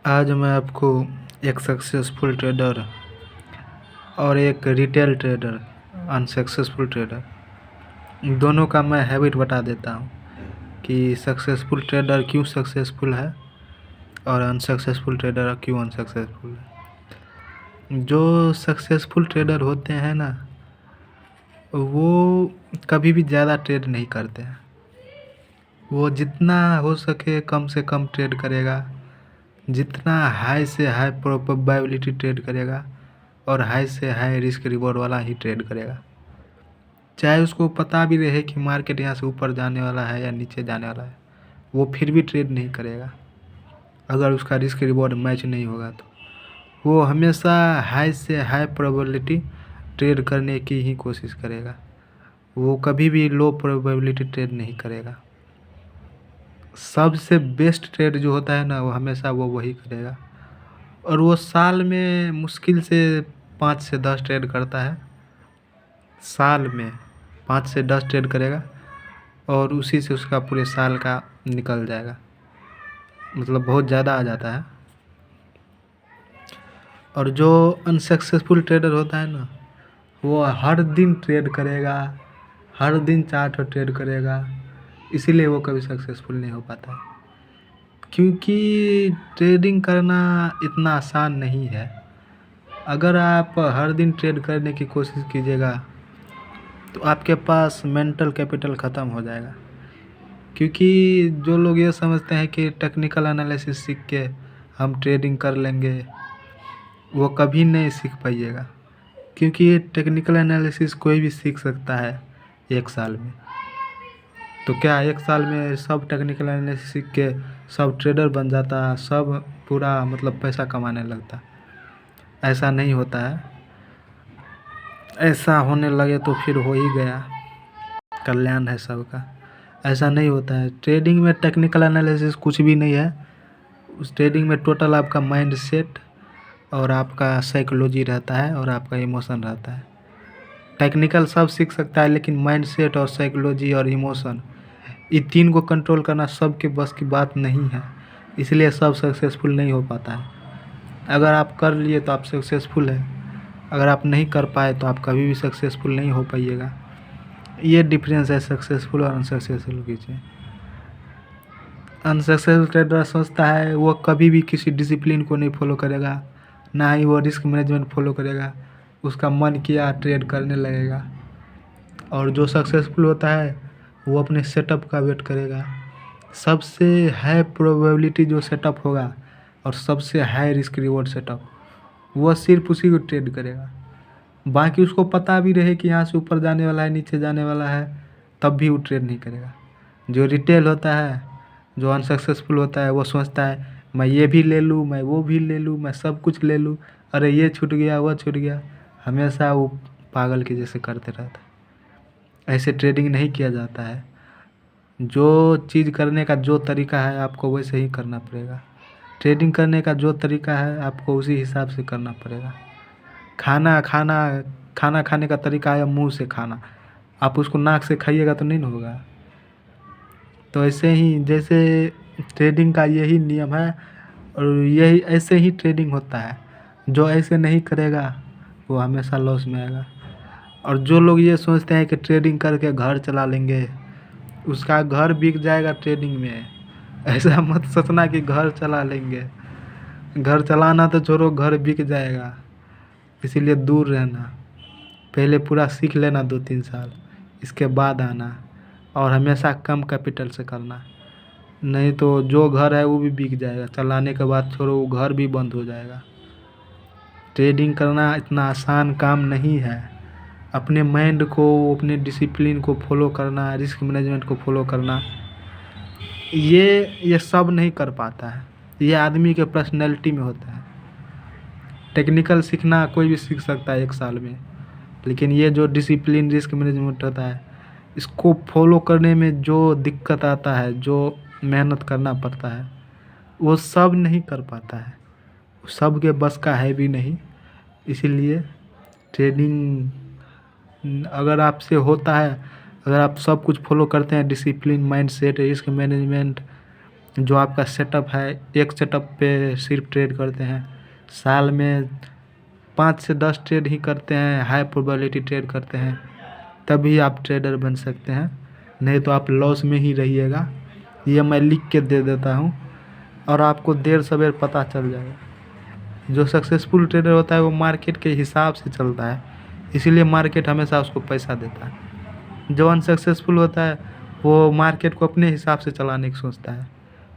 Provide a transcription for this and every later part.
आज मैं आपको एक सक्सेसफुल ट्रेडर और एक रिटेल ट्रेडर, अनसक्सेसफुल ट्रेडर, दोनों का मैं हैबिट बता देता हूँ कि सक्सेसफुल ट्रेडर क्यों सक्सेसफुल है और अनसक्सेसफुल ट्रेडर क्यों अनसक्सेसफुल है। जो सक्सेसफुल ट्रेडर होते हैं ना, वो कभी भी ज़्यादा ट्रेड नहीं करते हैं। वो जितना हो सके कम से कम ट्रेड करेगा, जितना हाई से हाई प्रोबेबिलिटी ट्रेड करेगा और हाई से हाई रिस्क रिवॉर्ड वाला ही ट्रेड करेगा। चाहे उसको पता भी रहे कि मार्केट यहाँ से ऊपर जाने वाला है या नीचे जाने वाला है, वो फिर भी ट्रेड नहीं करेगा अगर उसका रिस्क रिवॉर्ड मैच नहीं होगा। तो वो हमेशा हाई से हाई प्रोबेबिलिटी ट्रेड करने की ही कोशिश करेगा। वो कभी भी लो प्रोबेबिलिटी ट्रेड नहीं करेगा। सबसे बेस्ट ट्रेड जो होता है ना, वो हमेशा वो वही करेगा। और वो साल में मुश्किल से 5 से 10 ट्रेड करता है। साल में 5 से 10 ट्रेड करेगा और उसी से उसका पूरे साल का निकल जाएगा, मतलब बहुत ज़्यादा आ जाता है। और जो अनसक्सेसफुल ट्रेडर होता है ना, वो हर दिन ट्रेड करेगा, हर दिन चार्ट ट्रेड करेगा, इसीलिए वो कभी सक्सेसफुल नहीं हो पाता है। क्योंकि ट्रेडिंग करना इतना आसान नहीं है। अगर आप हर दिन ट्रेड करने की कोशिश कीजिएगा तो आपके पास मेंटल कैपिटल ख़त्म हो जाएगा। क्योंकि जो लोग ये समझते हैं कि टेक्निकल एनालिसिस सीख के हम ट्रेडिंग कर लेंगे, वो कभी नहीं सीख पाइएगा। क्योंकि ये टेक्निकल एनालिसिस कोई भी सीख सकता है 1 साल में। तो क्या 1 साल में सब टेक्निकल एनालिसिस सीख के सब ट्रेडर बन जाता, सब पूरा मतलब पैसा कमाने लगता? ऐसा नहीं होता है। ऐसा होने लगे तो फिर हो ही गया, कल्याण है सबका। ऐसा नहीं होता है। ट्रेडिंग में टेक्निकल एनालिसिस कुछ भी नहीं है। उस ट्रेडिंग में टोटल आपका माइंड सेट और आपका साइकोलॉजी रहता है और आपका इमोशन रहता है। टेक्निकल सब सीख सकता है, लेकिन माइंड सेट और साइकोलॉजी और इमोशन, ये 3 को कंट्रोल करना सबके बस की बात नहीं है। इसलिए सब सक्सेसफुल नहीं हो पाता है। अगर आप कर लिए तो आप सक्सेसफुल है, अगर आप नहीं कर पाए तो आप कभी भी सक्सेसफुल नहीं हो पाइएगा। ये डिफरेंस है सक्सेसफुल और अनसक्सेसफुल के बीच में। अनसक्सेसफुल ट्रेडर सोचता है वो कभी भी किसी डिसिप्लिन को नहीं फॉलो करेगा, ना ही वो रिस्क मैनेजमेंट फॉलो करेगा। उसका मन किया ट्रेड करने लगेगा। और जो सक्सेसफुल होता है वो अपने सेटअप का वेट करेगा। सबसे हाई प्रोबेबिलिटी जो सेटअप होगा और सबसे हाई रिस्क रिवॉर्ड सेटअप, वो सिर्फ उसी को ट्रेड करेगा। बाकी उसको पता भी रहे कि यहाँ से ऊपर जाने वाला है, नीचे जाने वाला है, तब भी वो ट्रेड नहीं करेगा। जो रिटेल होता है, जो अनसक्सेसफुल होता है, वो सोचता है मैं ये भी ले लूँ, मैं वो भी ले लूँ, मैं सब कुछ ले लूँ, अरे ये छूट गया, वो छूट गया। हमेशा वो पागल के जैसे करते रहता है। ऐसे ट्रेडिंग नहीं किया जाता है। जो चीज़ करने का जो तरीका है आपको वैसे ही करना पड़ेगा। ट्रेडिंग करने का जो तरीका है आपको उसी हिसाब से करना पड़ेगा। खाना खाना खाना खाने का तरीका है मुँह से खाना, आप उसको नाक से खाइएगा तो नहीं ना होगा। तो ऐसे ही जैसे ट्रेडिंग का यही नियम है और यही ऐसे ही ट्रेडिंग होता है। जो ऐसे नहीं करेगा वो हमेशा लॉस में आएगा। और जो लोग ये सोचते हैं कि ट्रेडिंग करके घर चला लेंगे, उसका घर बिक जाएगा ट्रेडिंग में। ऐसा मत सोचना कि घर चला लेंगे। घर चलाना तो छोड़ो, घर बिक जाएगा। इसीलिए दूर रहना। पहले पूरा सीख लेना 2-3 साल, इसके बाद आना। और हमेशा कम कैपिटल से करना, नहीं तो जो घर है वो भी बिक जाएगा। चलाने के बाद छोड़ो, वो घर भी बंद हो जाएगा। ट्रेडिंग करना इतना आसान काम नहीं है। अपने माइंड को, अपने डिसिप्लिन को फॉलो करना, रिस्क मैनेजमेंट को फॉलो करना, ये सब नहीं कर पाता है। ये आदमी के पर्सनैलिटी में होता है। टेक्निकल सीखना कोई भी सीख सकता है 1 साल में, लेकिन ये जो डिसिप्लिन, रिस्क मैनेजमेंट होता है, इसको फॉलो करने में जो दिक्कत आता है, जो मेहनत करना पड़ता है, वो सब नहीं कर पाता है। सब के बस का है भी नहीं। इसीलिए ट्रेडिंग अगर आपसे होता है, अगर आप सब कुछ फॉलो करते हैं, discipline, mind set, risk management, जो आपका सेटअप है, एक सेटअप पे सिर्फ ट्रेड करते हैं, साल में 5 से 10 ट्रेड ही करते हैं, हाई प्रोबेबिलिटी ट्रेड करते हैं, तभी आप ट्रेडर बन सकते हैं, नहीं तो आप लॉस में ही रहिएगा। ये मैं लिख के दे देता हूँ और आपको देर सवेर पता चल जाएगा। जो सक्सेसफुल ट्रेडर होता है वो मार्केट के हिसाब से चलता है, इसीलिए मार्केट हमेशा उसको पैसा देता है। जो अनसक्सेसफुल होता है वो मार्केट को अपने हिसाब से चलाने की सोचता है,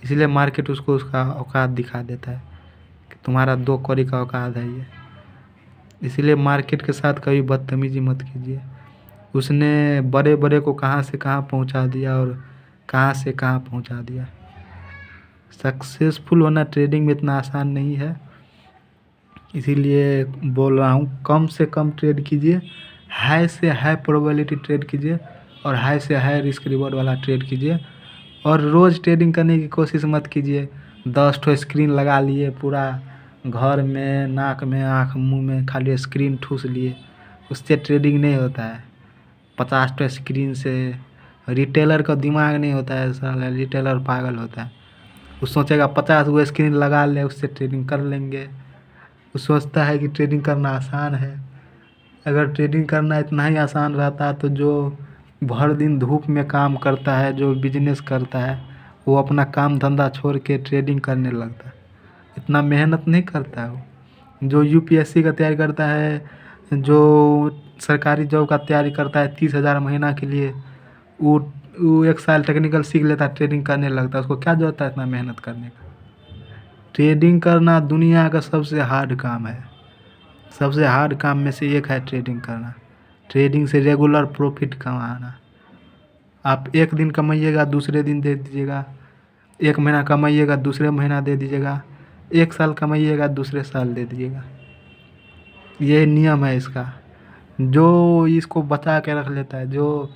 इसलिए मार्केट उसको उसका औकात दिखा देता है कि तुम्हारा 2 कौड़ी का औकात है ये। इसीलिए मार्केट के साथ कभी बदतमीजी मत कीजिए। उसने बड़े बड़े को कहाँ से कहाँ पहुँचा दिया और कहाँ से कहाँ पहुँचा दिया। सक्सेसफुल होना ट्रेडिंग में इतना आसान नहीं है, इसीलिए बोल रहा हूँ कम से कम ट्रेड कीजिए, हाई से हाई प्रोबेबिलिटी ट्रेड कीजिए और हाई से हाई रिस्क रिवॉर्ड वाला ट्रेड कीजिए। और रोज़ ट्रेडिंग करने की कोशिश मत कीजिए। 10 ठो स्क्रीन लगा लिए, पूरा घर में, नाक में, आँख मुँह में खाली स्क्रीन ठूस लिए, उससे ट्रेडिंग नहीं होता है। 50 ठो स्क्रीन से रिटेलर का दिमाग नहीं होता है, साला रिटेलर पागल होता है। वो सोचेगा 50 गो स्क्रीन लगा ले, उससे ट्रेडिंग कर लेंगे। वो सोचता है कि ट्रेडिंग करना आसान है। अगर ट्रेडिंग करना इतना ही आसान रहता तो जो भर दिन धूप में काम करता है, जो बिजनेस करता है, वो अपना काम धंधा छोड़ के ट्रेडिंग करने लगता है। इतना मेहनत नहीं करता है वो। जो यूपीएससी का तैयारी करता है, जो सरकारी जॉब का तैयारी करता है 30,000 महीना के लिए, वो 1 साल टेक्निकल सीख लेता है, ट्रेडिंग करने लगता है। उसको क्या जरूरत है इतना मेहनत करने का। ट्रेडिंग करना दुनिया का सबसे हार्ड काम है। सबसे हार्ड काम में से एक है ट्रेडिंग करना। ट्रेडिंग से रेगुलर प्रॉफिट कमाना। आप एक दिन कमाइएगा, दूसरे दिन दे दीजिएगा। 1 महीना कमाइएगा, दूसरे महीना दे दीजिएगा। 1 साल कमाइएगा, दूसरे साल दे दीजिएगा। ये नियम है इसका। जो इसको बचा के रख लेता है, जो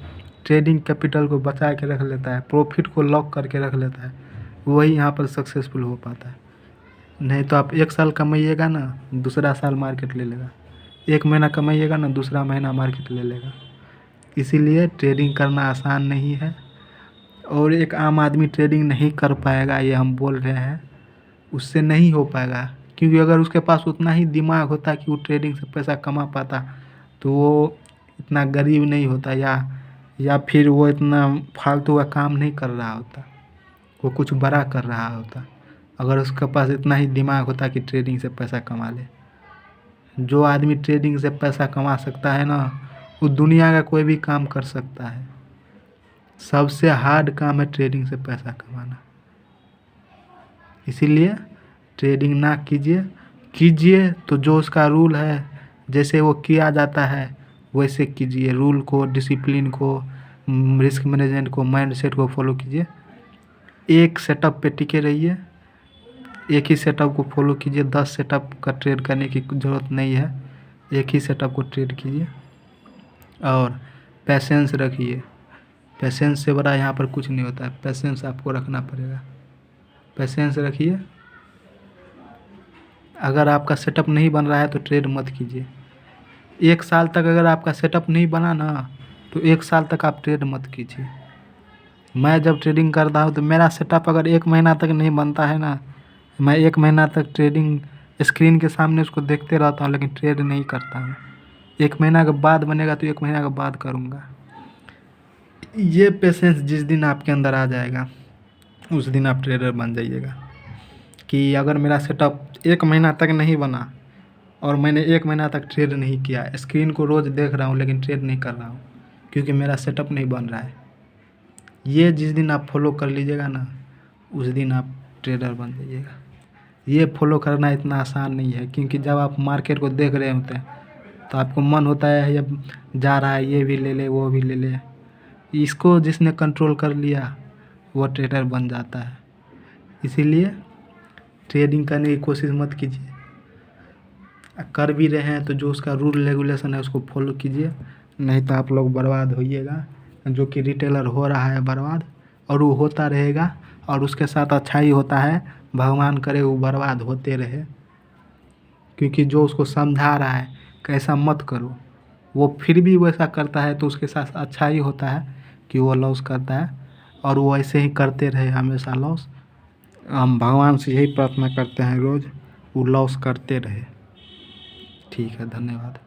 ट्रेडिंग कैपिटल को बचा के रख लेता है, प्रॉफिट को लॉक करके रख लेता है, वही यहाँ पर सक्सेसफुल हो पाता है। नहीं तो आप 1 साल कमाइएगा ना, दूसरा साल मार्केट ले लेगा। 1 महीना कमाइएगा ना, दूसरा महीना मार्केट ले लेगा। इसीलिए ट्रेडिंग करना आसान नहीं है और एक आम आदमी ट्रेडिंग नहीं कर पाएगा, ये हम बोल रहे हैं, उससे नहीं हो पाएगा। क्योंकि अगर उसके पास उतना ही दिमाग होता कि वो ट्रेडिंग से पैसा कमा पाता तो वो इतना गरीब नहीं होता, या फिर वो इतना फालतू का काम नहीं कर रहा होता, वो कुछ बड़ा कर रहा होता। अगर उसके पास इतना ही दिमाग होता कि ट्रेडिंग से पैसा कमा ले। जो आदमी ट्रेडिंग से पैसा कमा सकता है ना, वो दुनिया का कोई भी काम कर सकता है। सबसे हार्ड काम है ट्रेडिंग से पैसा कमाना। इसीलिए ट्रेडिंग ना कीजिए, कीजिए तो जो उसका रूल है, जैसे वो किया जाता है वैसे कीजिए। रूल को, डिसिप्लिन को, रिस्क मैनेजमेंट को, माइंडसेट को फॉलो कीजिए। एक सेटअप पे टिके रहिए, एक ही सेटअप को फॉलो कीजिए। 10 सेटअप का ट्रेड करने की ज़रूरत नहीं है, एक ही सेटअप को ट्रेड कीजिए और पेशेंस रखिए। पेशेंस से बड़ा यहाँ पर कुछ नहीं होता है, पेशेंस आपको रखना पड़ेगा। पेशेंस रखिए। अगर आपका सेटअप नहीं बन रहा है तो ट्रेड मत कीजिए। 1 साल तक अगर आपका सेटअप नहीं बना ना, तो 1 साल तक आप ट्रेड मत कीजिए। मैं जब ट्रेडिंग करता हूँ तो मेरा सेटअप अगर 1 महीना तक नहीं बनता है ना, मैं 1 महीना तक ट्रेडिंग स्क्रीन के सामने उसको देखते रहता हूँ, लेकिन ट्रेड नहीं करता हूँ। 1 महीना के बाद बनेगा तो 1 महीना के बाद करूँगा। ये पेशेंस जिस दिन आपके अंदर आ जाएगा, उस दिन आप ट्रेडर बन जाइएगा। कि अगर मेरा सेटअप 1 महीना तक नहीं बना और मैंने 1 महीना तक ट्रेड नहीं किया, स्क्रीन को रोज़ देख रहा हूँ लेकिन ट्रेड नहीं कर रहा हूँ, क्योंकि मेरा सेटअप नहीं बन रहा है। ये जिस दिन आप फॉलो कर लीजिएगा ना, उस दिन आप ट्रेडर बन जाइएगा। ये फॉलो करना इतना आसान नहीं है, क्योंकि जब आप मार्केट को देख रहे होते हैं तो आपको मन होता है ये जा रहा है, ये भी ले ले, वो भी ले ले। इसको जिसने कंट्रोल कर लिया वो ट्रेडर बन जाता है। इसीलिए ट्रेडिंग करने की कोशिश मत कीजिए। कर भी रहे हैं तो जो उसका रूल रेगुलेशन है उसको फॉलो कीजिए, नहीं तो आप लोग बर्बाद होइएगा। जो कि रिटेलर हो रहा है बर्बाद, और वो होता रहेगा, और उसके साथ अच्छा ही होता है। भगवान करे वो बर्बाद होते रहे, क्योंकि जो उसको समझा रहा है कि ऐसा मत करो, वो फिर भी वैसा करता है, तो उसके साथ अच्छा ही होता है कि वो लॉस करता है, और वो ऐसे ही करते रहे हमेशा लॉस। हम भगवान से यही प्रार्थना करते हैं रोज़ वो लॉस करते रहे। ठीक है, धन्यवाद।